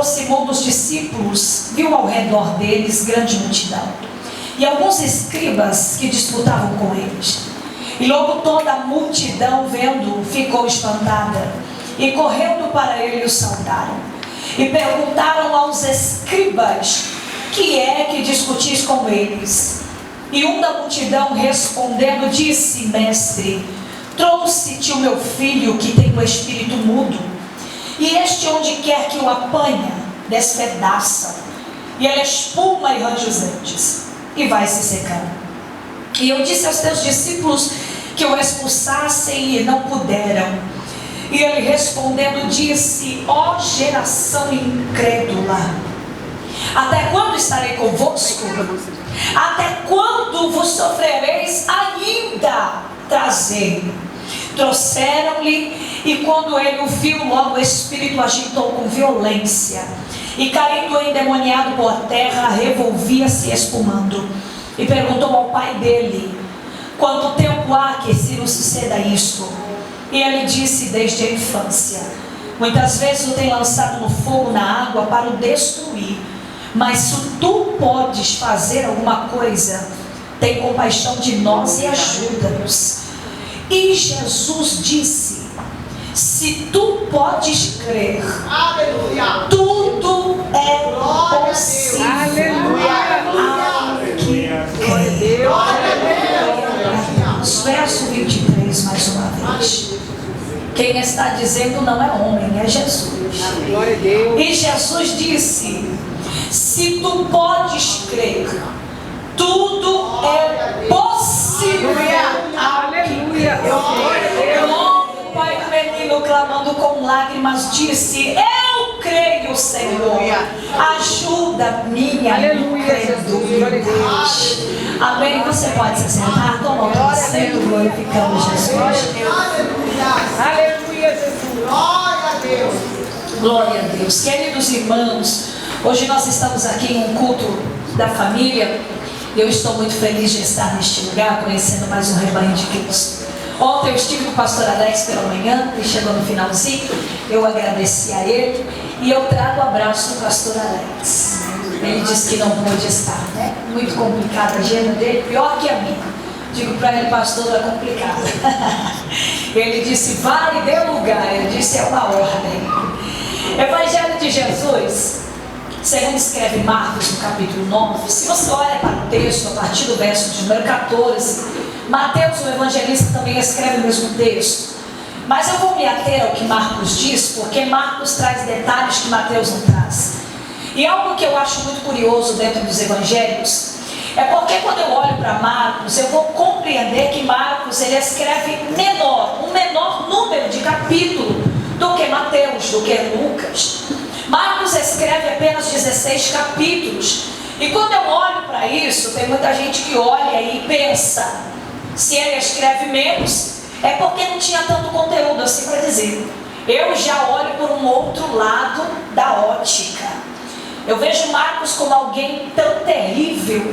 aproximou dos discípulos, viu ao redor deles grande multidão e alguns escribas que disputavam com eles. E logo toda a multidão, vendo, ficou espantada, e correndo para ele o saudaram. E perguntaram aos escribas: que é que discutis com eles? E um da multidão respondendo disse: mestre, trouxe-te o meu filho que tem o espírito mudo, e este onde quer que o apanha, despedaça, e ele espuma e range os dentes, e vai se secando. E eu disse aos teus discípulos que o expulsassem e não puderam. E ele respondendo disse: ó geração incrédula, até quando estarei convosco? Até quando vos sofrereis ainda? Trazei. Trouxeram-lhe, e quando ele o viu, logo o espírito agitou com violência, e caindo endemoniado por terra, revolvia-se espumando. E perguntou ao pai dele: quanto tempo há que se nos suceda isto? E ele disse: desde a infância. Muitas vezes o tem lançado no fogo, na água, para o destruir. Mas se tu podes fazer alguma coisa, tem compaixão de nós e ajuda-nos. E Jesus disse: se tu podes crer, aleluia, tudo é possível. Aleluia. Glória a Deus. Verso 23, mais uma vez. Quem está dizendo não é homem, é Jesus. Glória a Deus. E Jesus disse: se tu podes crer, tudo é possível. Aleluia. O pai do menino, clamando com lágrimas, disse: eu creio, Senhor, ajuda minha incredulidade. Amém. Você pode se sentar, toma o assento, glorificamos Jesus. Aleluia, Jesus. Glória a Deus. Glória a Deus. Queridos irmãos, hoje nós estamos aqui em um culto da família. Eu estou muito feliz de estar neste lugar, conhecendo mais um rebanho de Cristo. Ontem eu estive com o pastor Alex pela manhã, e chegou no finalzinho, eu agradeci a ele, e eu trago o abraço do pastor Alex. Ele disse que não pôde estar, né? Muito complicada a agenda dele, pior que a minha. Digo para ele: pastor, é complicado. Ele disse: vai e dê lugar. Eu disse: é uma ordem. Evangelho de Jesus, segundo escreve Marcos no capítulo 9, se você olha para o texto a partir do verso de número 14, Mateus, o evangelista, também escreve o mesmo texto. Mas eu vou me ater ao que Marcos diz, porque Marcos traz detalhes que Mateus não traz. E algo que eu acho muito curioso dentro dos evangelhos é porque quando eu olho para Marcos, eu vou compreender que Marcos ele escreve um menor número de capítulos do que Mateus, do que Lucas. Marcos escreve apenas 16 capítulos. E quando eu olho para isso, tem muita gente que olha e pensa: se ele escreve menos, é porque não tinha tanto conteúdo assim para dizer. Eu já olho por um outro lado da ótica. Eu vejo Marcos como alguém tão terrível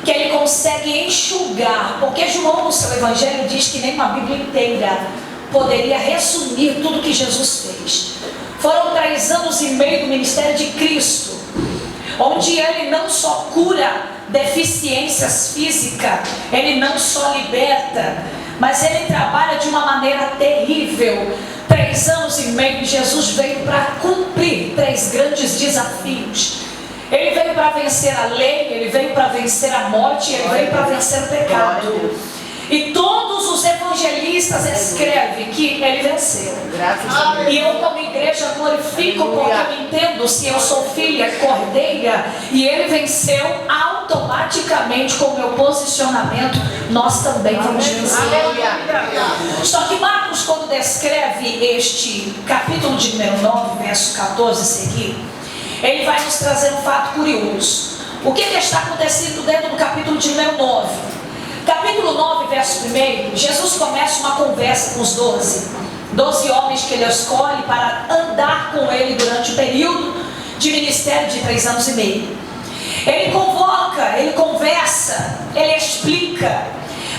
que ele consegue enxugar, porque João no seu evangelho diz que nem uma Bíblia inteira poderia resumir tudo que Jesus fez. Foram 3 anos e meio do ministério de Cristo, onde ele não só cura deficiências físicas, ele não só liberta, mas ele trabalha de uma maneira terrível. 3 anos e meio Jesus veio para cumprir 3 grandes desafios. Ele veio para vencer a lei, ele veio para vencer a morte, ele veio para vencer o pecado. E todos os evangelistas escrevem que ele venceu. E eu, como igreja, glorifico, porque eu entendo, se eu sou filha cordeira e ele venceu, automaticamente com o meu posicionamento nós também vamos vencer. Só que Marcos, quando descreve este capítulo de número 9, verso 14 a seguir, ele vai nos trazer um fato curioso. O que está acontecendo dentro do capítulo de número 9? Capítulo 9, verso 1, Jesus começa uma conversa com os 12 homens que ele escolhe para andar com ele durante o período de ministério de 3 anos e meio. Ele convoca, ele conversa, ele explica.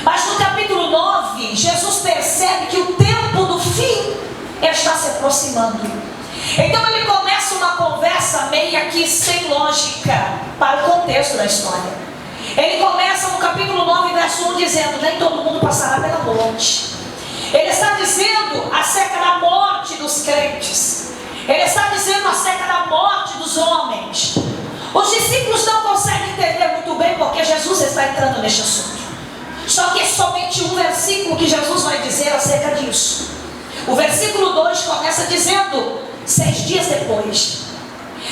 Mas no capítulo 9, Jesus percebe que o tempo do fim está se aproximando. Então ele começa uma conversa meio para o contexto da história. Ele começa no capítulo 9, verso 1, dizendo: nem todo mundo passará pela morte. Ele está dizendo acerca da morte dos crentes. Ele está dizendo acerca da morte dos homens. Os discípulos não conseguem entender muito bem porque Jesus está entrando neste assunto. Só que é somente um versículo que Jesus vai dizer acerca disso. O versículo 2 começa dizendo: 6 dias depois.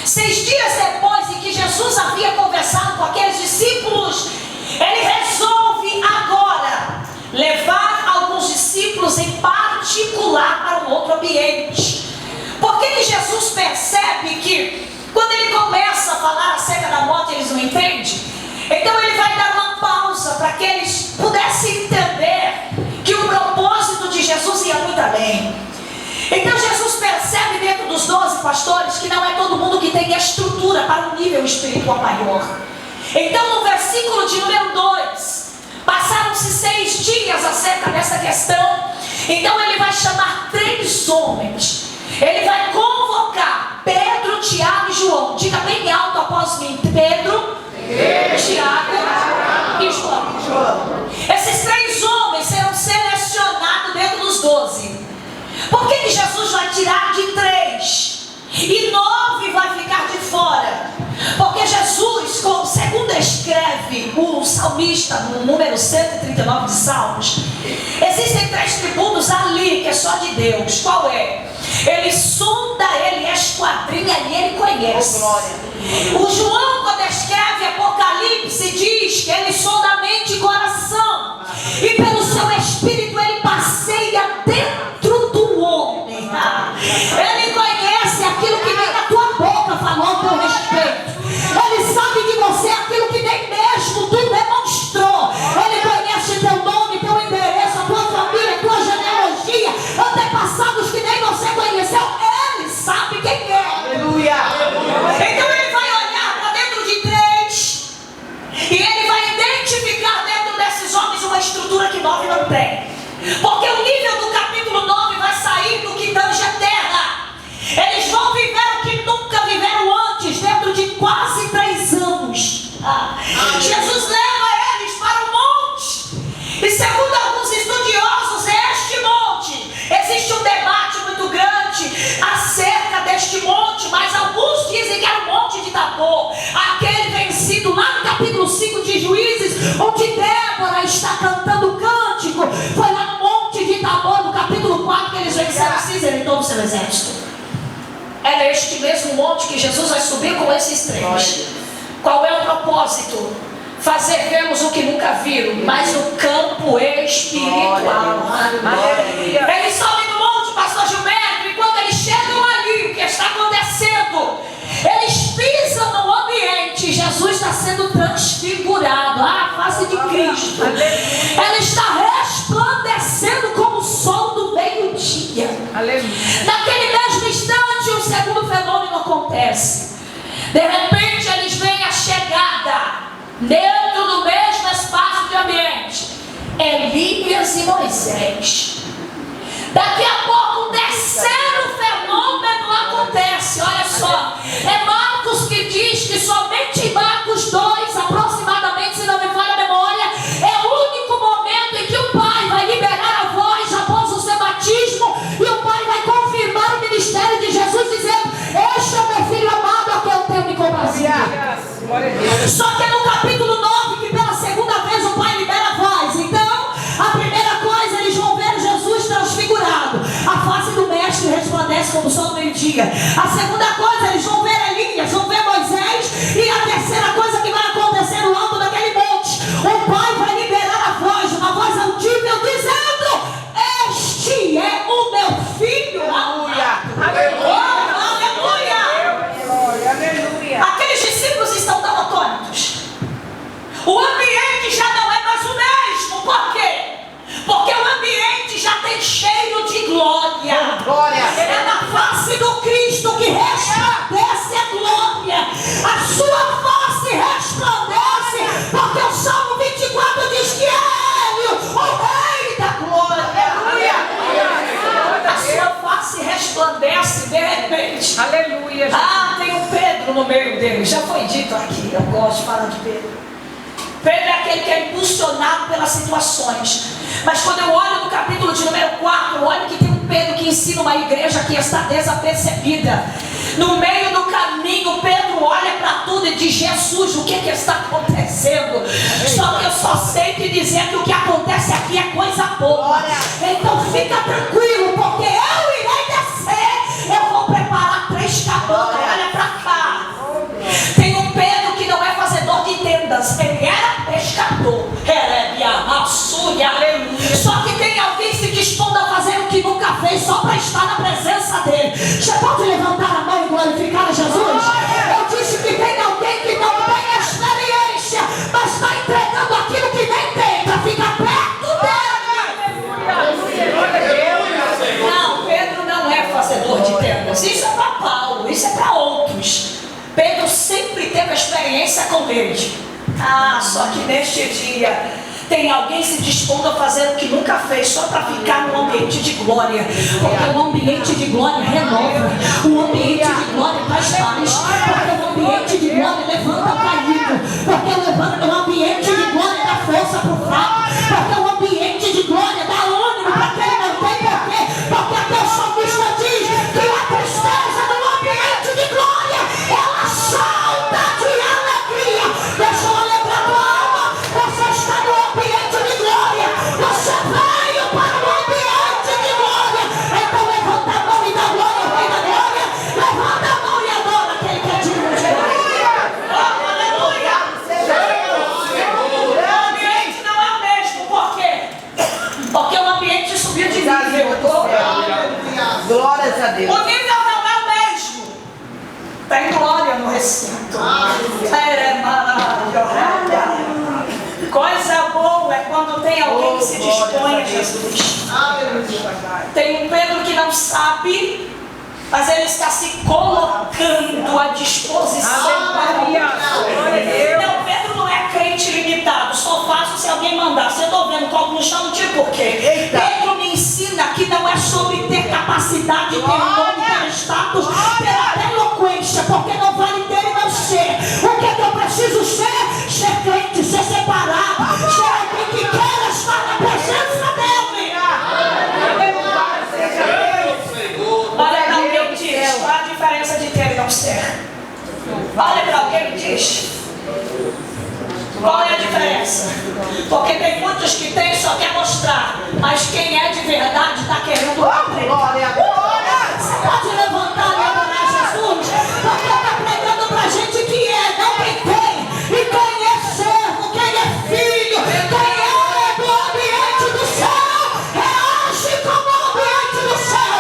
6 dias depois em que Jesus havia conversado com aqueles discípulos, ele resolve agora levar alguns discípulos em particular para um outro ambiente. Porque que Jesus percebe que quando ele começa a falar acerca da morte, eles não entendem. Então ele vai dar uma pausa para que eles pudessem entender que o propósito de Jesus ia muito além. Então Jesus percebe dentro dos 12 pastores que não é todo mundo que tem estrutura para um nível espiritual maior. Então no versículo de número 2, passaram-se 6 dias acerca dessa questão. Então ele vai chamar 3 homens. Ele vai convocar Pedro, Tiago e João. Diga bem alto após mim: Pedro, Tiago e João. Esses 3 homens serão selecionados dentro dos 12. Por que Jesus vai tirar de 3 e 9 vai ficar de fora? Porque Jesus, segundo escreve o salmista no número 139 de Salmos, existem 3 tributos ali que é só de Deus. Qual é? Ele sonda, ele esquadrinha e ele conhece. O João, quando escreve Apocalipse, diz que ele sonda a mente e coração, e pelo seu espírito ele passeia dentro do homem. Ele conhece aquilo que vem da tua boca falou ao teu respeito. Ele sabe de você aquilo que nem mesmo tu demonstrou. Ele conhece teu nome, teu endereço, a tua família, a tua genealogia, antepassados que nem você conheceu. Ele sabe quem é. Aleluia. Então ele vai olhar para dentro de 3 e ele vai identificar dentro desses homens uma estrutura que 9 não tem. Porque o nível do capítulo 9 vai sair do que tange a terra. Eles vão viver o que nunca viveram antes, dentro de quase 3 anos. Jesus leva eles para o monte. E segundo alguns estudiosos, este monte, existe um debate muito grande acerca deste monte, mas alguns dizem que era o monte de Tabor, aquele vencido lá no capítulo 5 de Juízes, onde Débora está cantando cântico. Foi lá no monte de Tabor, no capítulo 4, que eles venceram Císera e todo o seu exército. É neste mesmo monte que Jesus vai subir com esses 3. Qual é o propósito? Fazer vermos o que nunca viram, mas no campo espiritual. Eles sobem no monte, pastor Gilberto, e quando eles chegam ali, o que está acontecendo? Eles pisam no ambiente, Jesus está sendo transfigurado. A face de Cristo, ela está resplandecendo como o sol do meio-dia. Naquele mesmo instante, o segundo fenômeno acontece. De repente eles veem a chegada dentro do mesmo espaço de ambiente, Elias e Moisés. Daqui a pouco um terceiro fenômeno acontece. Olha só, é Marcos que diz que somente em Marcos 2 aproximadamente, se não me falha a memória, é o único momento em que o Pai vai liberar a voz após o seu batismo, e o Pai vai confirmar o ministério de Jesus dizendo: este é o meu filho amado a quem eu tenho me comprazido. Só que é no capítulo 9 que pela segunda vez o Pai libera a voz. Então, a primeira coisa, eles vão ver Jesus transfigurado. A face do mestre resplandece como o sol do meio-dia. A segunda coisa, eles vão ver Elias, vão ver Moisés. E a terceira coisa que vai acontecer no alto daquele monte, o Pai vai liberar a voz, uma voz audível, dizendo: este é o meu filho amado. Aleluia. Aqueles discípulos estão tão atônitos. O ambiente já não é mais o mesmo. Por quê? Porque o ambiente já tem cheiro de glória. É na face do Cristo que resplandece a glória. A sua face resplandece, porque o Salmo 24 diz que é Ele, o Rei da glória. A sua face resplandece de repente. Aleluia. Tem um Pedro no meio deles. Já foi dito aqui, eu gosto de falar de Pedro. Pedro é aquele que é impulsionado pelas situações. Mas quando eu olho no capítulo de número 4, olho que tem um Pedro que ensina uma igreja que está desapercebida. No meio do caminho, Pedro olha para tudo e diz: Jesus, o que está acontecendo? Só que eu só sei te dizer que o que acontece aqui é coisa boa. Então fica tranquilo, porque eu irei descer. Eu vou preparar 3 cabanas. Olha para cá. Tem um Pedro que não é fazedor de tendas, ele era pescador. Só que tem alguém se dispondo a fazer o que nunca fez, só para estar na presença dele. Você pode levantar a mão e glorificar a Jesus? Eu disse que tem alguém que não tem experiência, mas está entregando aquilo que nem tem, para ficar perto dele. Não, Pedro não é fazedor de tendas. Isso é para Paulo, isso é para outros. Pedro sempre teve experiência com ele. Só que neste dia tem alguém se dispondo a fazer o que nunca fez, só para ficar no ambiente de glória. Porque o ambiente de glória renova, o ambiente de glória traz paz, porque o ambiente de glória levanta o caído, porque o ambiente de glória dá força para o fraco, porque o ambiente de glória dá ânimo para quem não tem porquê. Porque até o salmista diz que a tristeza no ambiente de glória, ela salta de alegria. Deixa eu olhar para a tua alma, você está no ambiente de glória, você veio para o ambiente de glória. Então levanta a mão e dá glória ao Rei da Glória. Levanta a mão e adora aquele que é digno de glória. Aleluia! O ambiente não é o mesmo, por quê? Porque o ambiente subiu de nível. Glórias a Deus. O nível não é o mesmo. Tem glória no recinto. Coisa boa é quando tem alguém que se dispõe a Jesus. Tem um Pedro que não sabe, mas ele está se colocando à disposição para Deus. Não, Pedro não é crente limitado, só faço se alguém mandar. Você está vendo qual no chão, não tinha porquê. Pedro me ensina que não é sobre ter capacidade, ter nome, ter status, ter eloquência, porque não vale ter e não ser. O que é que eu preciso ser? Ser crente, ser separado, ser alguém que quer estar na presença dele. Olha para alguém e diz: qual a diferença de ter e não ser? Olha para alguém e diz: qual é a diferença? Porque tem muitos que têm só quer mostrar, mas quem é de verdade está querendo glória. Você pode levantar e adorar Jesus, porque está pregando para gente que é, não quem tem. E quem é servo, quem é filho, quem é do ambiente do céu, reage como o ambiente do céu.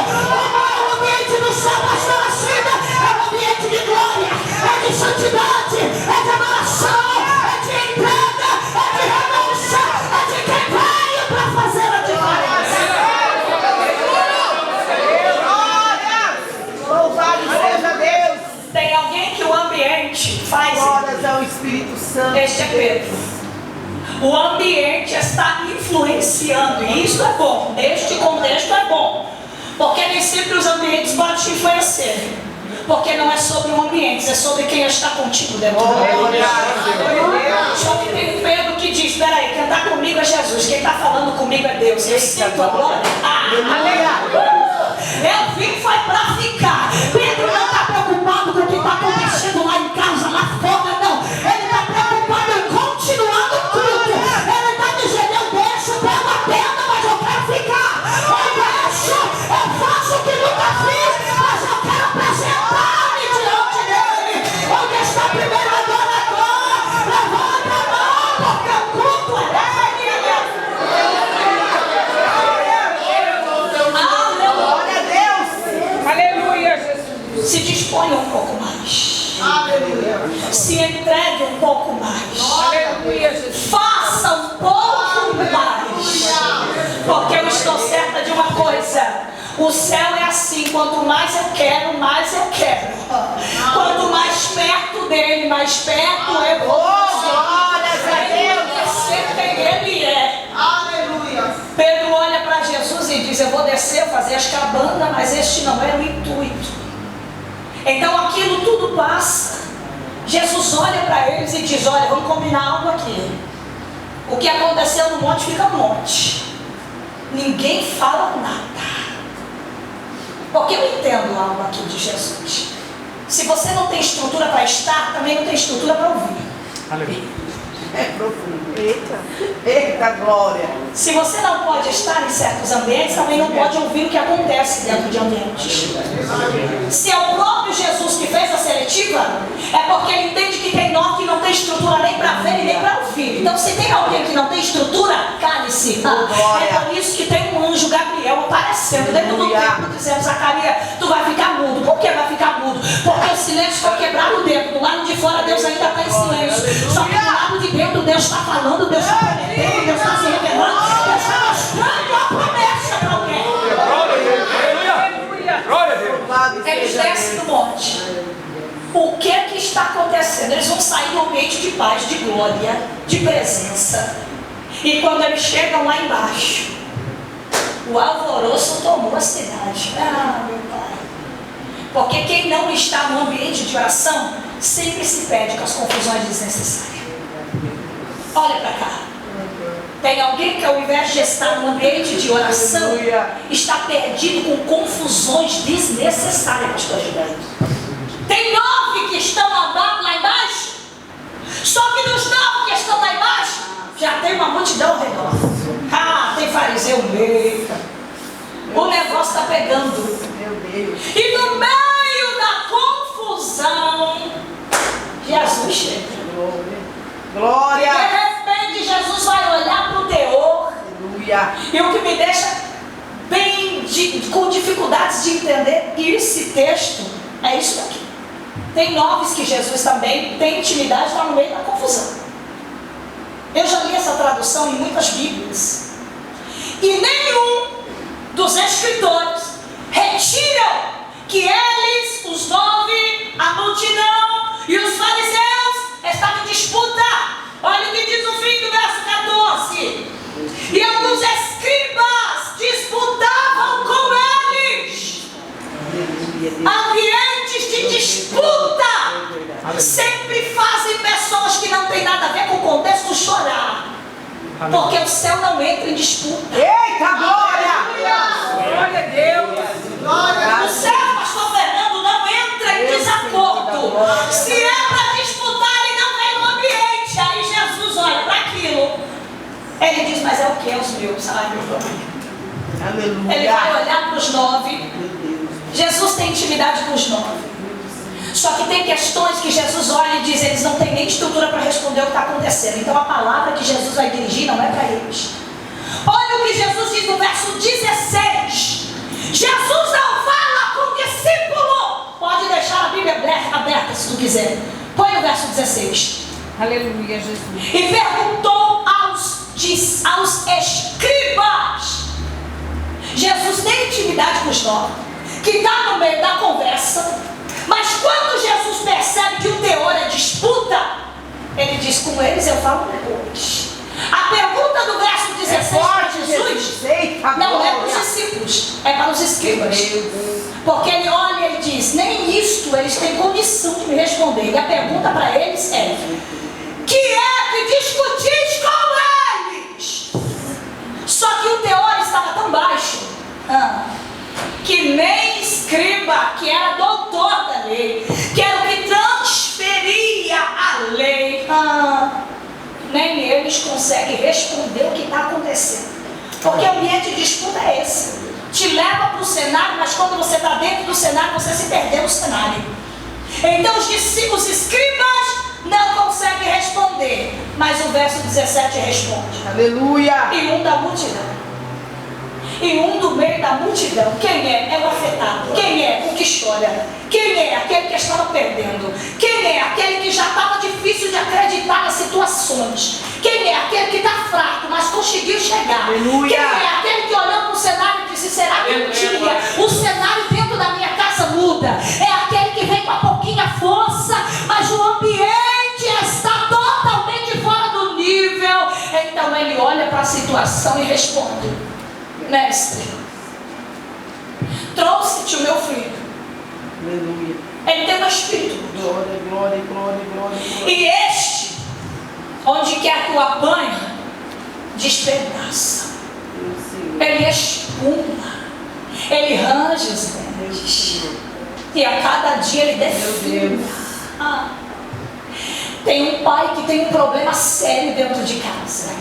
O ambiente do céu, pastor Acida, é um ambiente de glória, é de santidade, é de adoração, é de entrega, é de renúncia, é de quem veio para fazer a diferença. Louvado seja Deus. Tem alguém que o ambiente faz. Glórias ao Espírito Santo. Este é Pedro. O ambiente está influenciando, e isso é bom. Neste contexto é bom, porque nem sempre os ambientes podem te influenciar, porque não é sobre o ambiente, é sobre quem está contigo dentro do ambiente. Só que tem um Pedro que diz: espera aí, quem está comigo é Jesus, quem está falando comigo é Deus. Eu sinto a glória. Eu vim foi para ficar. Pedro não está preocupado com o que está acontecendo lá em casa, lá fora, não. Ele está preocupado em continuar no culto. Ele está dizendo: eu deixo, pego a tenda, mas eu quero ficar. Eu deixo, eu faço o que nunca fiz, mas eu quero apresentar-me diante dele. Onde está o primeiro adorador? Levanta a mão, porque o culto é dele. Se disponha um pouco mais. Aleluia. Se entregue um pouco mais. Aleluia, Jesus. Faça um pouco mais. Porque eu estou certa de uma coisa: o céu é assim, quanto mais eu quero, mais eu quero. Quanto mais perto dele, mais perto eu vou. Glórias a Deus. Ser quem ele é. Aleluia. Pedro olha para Jesus e diz: eu vou descer, fazer as cabanas, mas este não era o intuito. Então aquilo tudo passa. Jesus olha para eles e diz: olha, vamos combinar algo aqui. O que aconteceu no monte fica no monte. Ninguém fala nada. Porque eu entendo algo aqui de Jesus. Se você não tem estrutura para estar, também não tem estrutura para ouvir. Aleluia. É profundo. Eita glória. Se você não pode estar em certos ambientes, também não pode ouvir o que acontece dentro de ambientes. Se é o próprio Jesus que fez a seletiva, é porque ele entende que tem nós que não tem estrutura nem para ver e nem para ouvir. Então, se tem alguém que não tem estrutura, cale-se. É por isso que tem um anjo Gabriel aparecendo dentro do templo, dizendo: Zacarias, tu vai ficar mudo. Por que vai ficar mudo? Porque o silêncio foi quebrado dentro. Do lado de fora, Deus ainda está em silêncio. Só que do lado de dentro, Deus está falando, Deus está prometendo, Deus está se revelando, Deus está mostrando a promessa para alguém. Glória a Deus. Eles descem do monte. O que é que está acontecendo? Eles vão sair do ambiente de paz, de glória, de presença. E quando eles chegam lá embaixo, o alvoroço tomou a cidade. Ah, meu Pai. Porque quem não está no ambiente de oração sempre se perde com as confusões desnecessárias. Olha para cá. Tem alguém que, ao invés de estar no ambiente de oração, está perdido com confusões desnecessárias, pastor Gilberto. Tem 9 que estão andando lá embaixo. Só que dos 9 que estão lá embaixo, já tem uma multidão ao redor. Ah, tem fariseu no meio. O negócio está pegando. Meu Deus. E no meio da confusão, Jesus chega. Glória. E de repente Jesus vai olhar para o teor. Aleluia. E o que me deixa bem com dificuldades de entender esse texto é isso aqui. Tem 9 que Jesus também tem intimidade, está no meio da confusão. Eu já li essa tradução em muitas Bíblias. E nenhum dos escritores retiram que eles, os 9, a multidão e os fariseus estavam em disputa. Olha o que diz o fim do verso 14. E alguns escribas disputavam com eles. Ambientes de disputa sempre fazem pessoas que não têm nada a ver com o contexto chorar. Porque o céu não entra em disputa. Eita glória. Glória a Deus. O céu, pastor Fernando, não entra em desacordo. Se é para disputar, ele não vem no ambiente. Aí Jesus olha para aquilo. Ele diz: mas é o que? É os meus. Ai, meu Deus. Aleluia. Ele vai olhar para os 9. Jesus tem intimidade com os 9. Só que tem questões que Jesus olha e diz: eles não têm nem estrutura para responder o que está acontecendo. Então a palavra que Jesus vai dirigir não é para eles. Olha o que Jesus diz no verso 16. Jesus não fala com o discípulo. Pode deixar a Bíblia aberta se tu quiser. Põe o verso 16. Aleluia, Jesus. E perguntou aos escribas. Jesus tem intimidade com os 9, que está no meio da conversa. Mas quando Jesus percebe que o teor é disputa, ele diz: com eles eu falo depois. A pergunta do verso 16 para Jesus não é para os discípulos, é para os escribas. Porque ele olha e diz: nem isto eles têm condição de me responder. E a pergunta para eles é: que é que discutis com eles? Só que o teor estava tão baixo que nem escriba, que era doutor da lei, que era o que transferia a lei, nem eles conseguem responder o que está acontecendo. Porque o ambiente de disputa é esse. Te leva para o cenário, mas quando você está dentro do cenário, você se perdeu no cenário. Então os escribas não conseguem responder, mas o verso 17 responde. Aleluia. E um da multidão. E um do meio da multidão. Quem é? É o afetado. Quem é? O que chora. Quem é? Aquele que estava perdendo. Quem é? Aquele que já estava difícil de acreditar nas situações. Quem é? Aquele que está fraco, mas conseguiu chegar. Aleluia. Quem é? Aquele que olhou para o cenário e disse: será que um dia o cenário dentro da minha casa muda? É aquele que vem com a pouquinha força, mas o ambiente está totalmente fora do nível. Então ele olha para a situação e responde: mestre, trouxe-te o meu filho. Aleluia. Ele tem um espírito. Glória, glória, glória, glória. E este, onde quer que o apanha, despedaça. Ele espuma. Ele range os dentes. E a cada dia ele define. Tem um pai que tem um problema sério dentro de casa.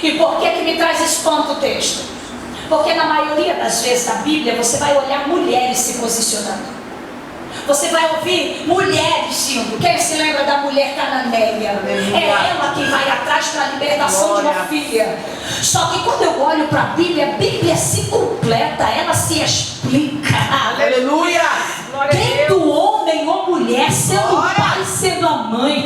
E por que me traz espanto o texto? Porque na maioria das vezes na Bíblia você vai olhar mulheres se posicionando. Você vai ouvir mulheres indo. Quem se lembra da mulher cananeia? É ela que vai atrás para a libertação de uma filha. Só que quando eu olho para a Bíblia se completa, ela se explica. Aleluia! Tendo homem ou mulher, sendo o pai, sendo a mãe,